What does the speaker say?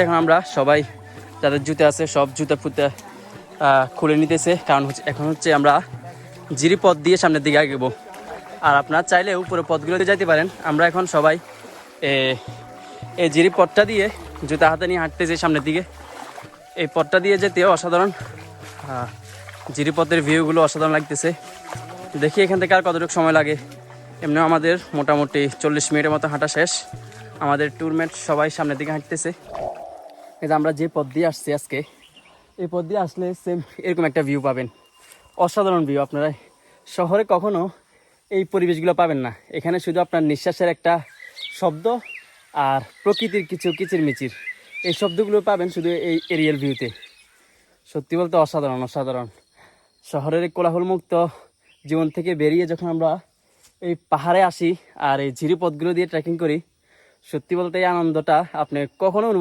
এখন আমরা সবাই যাদের জুতা আছে সব জুতা ফুতা খুলে নিতেছে, কারণ এখন আমরা জিরি পথ দিয়ে সামনের দিকে এগোবো। আর আপনারা চাইলে উপরে পথগুলোতে যাইতে পারেন। আমরা এখন সবাই এই জিরি পথটা দিয়ে জুতা হাতে নিয়ে হাঁটতেছি সামনের দিকে। এই পথটা দিয়ে যেতে অসাধারণ, জিরি পথের ভিউগুলো অসাধারণ লাগতেছে। দেখি এখান থেকে আর কতটুকু সময় লাগে। এমনিও আমাদের মোটামুটি 40 মিনিটের মতো হাঁটা শেষ। আমাদের ট্যুরমেট সবাই সামনের দিকে হাঁটতেছে। এটা আমরা যে পথ দিয়ে আসছি আজকে, এই পথ দিয়ে আসলে সেম এরকম একটা ভিউ পাবেন, অসাধারণ ভিউ। আপনারা শহরে কখনো এই পরিবেশগুলো পাবেন না। এখানে শুধু আপনার নিঃশ্বাসের একটা শব্দ আর প্রকৃতির কিছু কিচিরমিচির, এই শব্দগুলো পাবেন শুধু এই এরিয়াল ভিউতে। সত্যি বলতে অসাধারণ অসাধারণ। শহরের কোলাহলমুক্ত জীবন থেকে বেরিয়ে যখন আমরা এই পাহাড়ে আসি আর এই ঝিরি পথগুলো দিয়ে ট্রেকিং করি, সত্যি বলতে এই আনন্দটা আপনি কখনো অনুভব